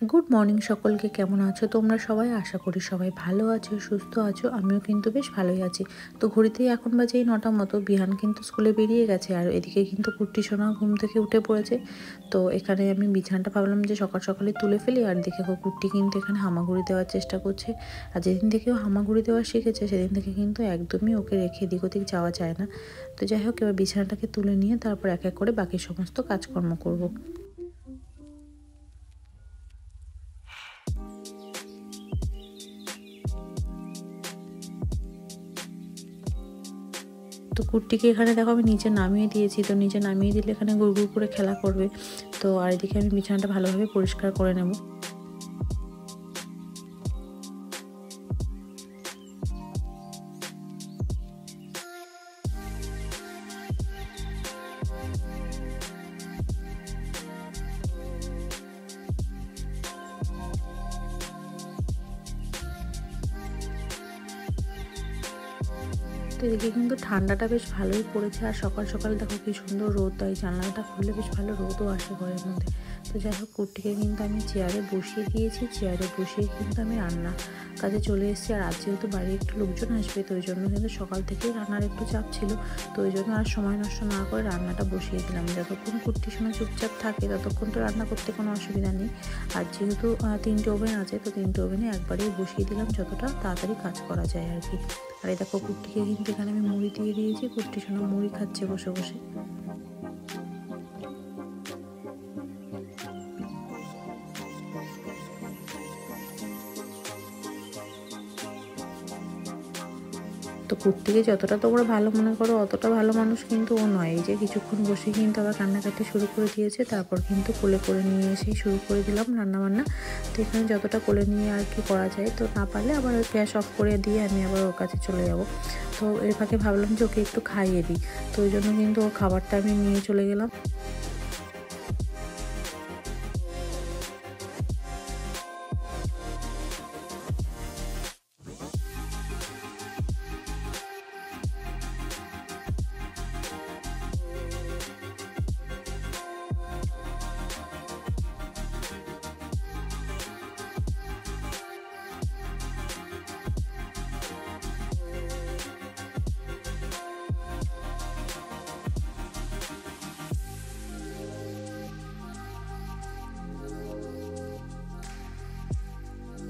Good morning সকলকে। কেমন আছো তোমরা সবাই? আশা করি সবাই ভালো আছো, সুস্থ আছো। আমিও কিন্তু বেশ ভালোই আছি। তো ঘড়িতেই এখন বাজে এই 9টা মতো। বিহান কিন্তু স্কুলে বেরিয়ে গেছে, আর এদিকে কিন্তু কুট্টি সোনা ঘুম থেকে উঠে পড়েছে। তো এখানে আমি বিছানাটা ভাবলাম যে সকাল সকালে তুলে ফেলি। আর দেখে কুট্টি কিন্তু এখানে হামাগুড়ি দেওয়ার চেষ্টা করছে। আর যেদিন থেকে ও হামাগুড়ি দেওয়া শিখেছে সেদিন থেকে কিন্তু একদমই ওকে রেখে এদিক ওদিক যাওয়া যায় না। তো যাই হোক, এবার বিছানাটাকে তুলে নিয়ে তারপর এক এক করে বাকি সমস্ত কাজকর্ম করব। তো কুট্টিকে এখানে দেখো আমি নিচে নামিয়ে দিয়েছি। তো নিচে নামিয়ে দিলে এখানে গুড় গুড় করে খেলা করবে। তো আর এদিকে আমি বিছানাটা ভালোভাবে পরিষ্কার করে নেব। তো এদিকে কিন্তু ঠান্ডাটা বেশ ভালোই পড়েছে। আর সকাল সকাল দেখো কি সুন্দর রোদ, তাই জানলাটা খুললে বেশ ভালো রোদও আসে ঘরের মধ্যে। তো যাই হোক, কুট্টিকে কিন্তু আমি চেয়ারে বসিয়ে দিয়েছি। চেয়ারে বসিয়ে কিন্তু আমি রান্না কাজে চলে এসেছি। আর আজ যেহেতু বাড়ি একটু লোকজন আসবে, তো ওই জন্য কিন্তু সকাল থেকেই রান্নার একটু চাপ ছিল। তো ওই জন্য আর সময় নষ্ট না করে রান্নাটা বসিয়ে দিলাম। যতক্ষণ কুট্টির সময় চুপচাপ থাকে ততক্ষণ তো রান্না করতে কোনো অসুবিধা নেই। আর যেহেতু 3টে ওভেন আছে, তো 3টে ওভেনে একবারেই বসিয়ে দিলাম, যতটা তাড়াতাড়ি কাজ করা যায় আর কি। আর এই দেখো, কুট্টিকে কিন্তু এখানে আমি মুড়ি দিয়ে দিয়েছি। কুট্টি সোনা মুড়ি খাচ্ছে বসে বসে। তো কুট্টিকে যতটা তোমরা ভালো মনে করো অতটা ভালো মানুষ কিন্তু ও নয়। এই যে কিছুক্ষণ বসে কিন্তু আবার কান্নাকাটি শুরু করে দিয়েছে। তারপর কিন্তু কোলে করে নিয়ে এসেই শুরু করে দিলাম রান্নাবান্না। তো এখানে যতটা কোলে নিয়ে আর কি করা যায়, তো না পারলে আবার গ্যাস অফ করে দিয়ে আমি আবার ওর কাছে চলে যাব। তো এর ফাঁকে ভাবলাম যে ওকে একটু খাইয়ে দিই। তো ওই জন্য কিন্তু ওর খাবারটা আমি নিয়ে চলে গেলাম।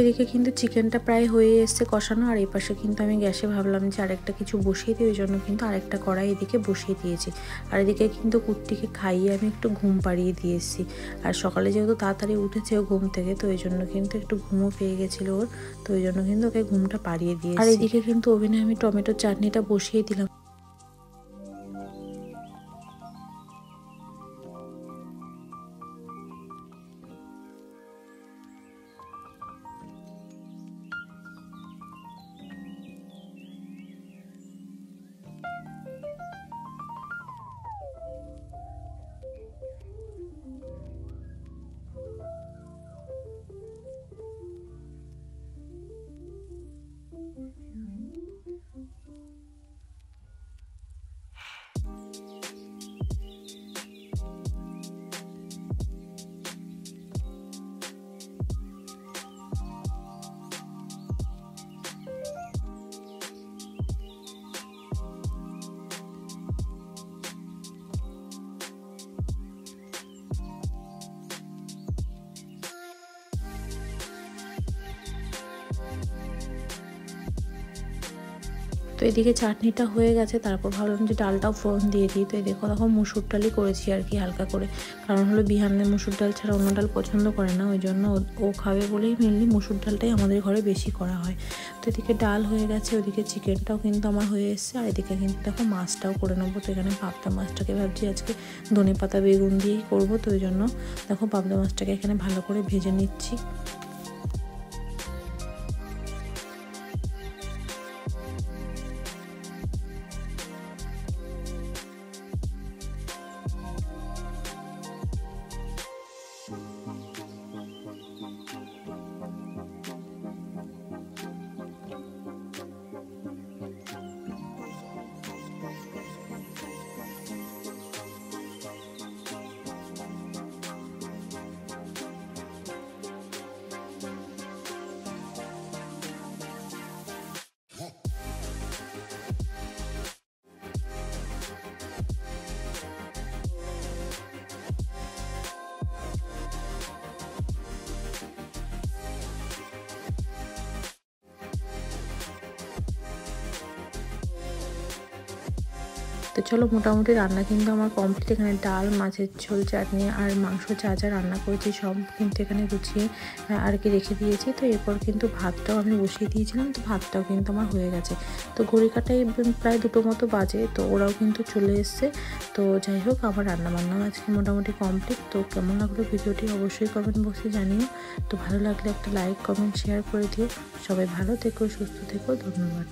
এদিকে কিন্তু চিকেনটা প্রায় হয়ে এসছে কষানো। আর এই পাশে কিন্তু আমি গ্যাসে ভাবলাম যে আরেকটা কিছু বসিয়ে দিই, ওই জন্য কিন্তু আরেকটা কড়াই এদিকে বসিয়ে দিয়েছি। আর এদিকে কিন্তু কুট্টিকে খাইয়ে আমি একটু ঘুম পাড়িয়ে দিয়ে এসেছি। আর সকালে যেহেতু তাড়াতাড়ি উঠেছে ও ঘুম থেকে, তো ওই জন্য কিন্তু একটু ঘুমও পেয়ে গেছিলো ওর। তো ওই জন্য কিন্তু ওকে ঘুমটা পাড়িয়ে দিয়ে। আর এদিকে কিন্তু ওভেনে আমি টমেটোর চাটনিটা বসিয়ে দিলাম। তো এদিকে চাটনিটা হয়ে গেছে। তারপর ভাবলাম যে ডালটাও ফোড়ন দিয়ে দিই। তো এই দেখো মুসুর ডালই করেছি আর কি, হালকা করে। কারণ হলো বিহানে মুসুর ডাল ছাড়া অন্য ডাল পছন্দ করে না, ওই জন্য ও খাবে বলেই মেনলি মুসুর ডালটাই আমাদের ঘরে বেশি করা হয়। তো এদিকে ডাল হয়ে গেছে, ওদিকে চিকেনটাও কিন্তু আমার হয়ে এসছে। আর এদিকে কিন্তু দেখো মাছটাও করে নেবো। তো এখানে পাবদা মাছটাকে ভাবছি আজকে ধনেপাতা বেগুন দিয়েই করবো। তো ওই জন্য দেখো পাবদা মাছটাকে এখানে ভালো করে ভেজে নিচ্ছি। তো চলো মোটামুটি রান্না কিন্তু আমার কমপ্লিট। এখানে ডাল, মাছের ঝোল, চাটনি আর মাংস যা যা রান্না করেছি সব কিন্তু এখানে গুছিয়ে আর কি রেখে দিয়েছি। তো এরপর কিন্তু ভাতটাও আমি বসিয়ে দিয়েছিলাম, তো ভাতটাও কিন্তু আমার হয়ে গেছে। তো ঘড়ি কাটায় প্রায় 2টো মতো বাজে, তো ওরাও কিন্তু চলে এসছে। তো যাই হোক, আমার রান্নাবান্নাও আজকে মোটামুটি কমপ্লিট। তো কেমন লাগলো ভিডিওটি অবশ্যই কমেন্ট বক্সে জানিও। তো ভালো লাগলে একটা লাইক, কমেন্ট, শেয়ার করে দিও। সবাই ভালো থেকো, সুস্থ থেকো, ধন্যবাদ।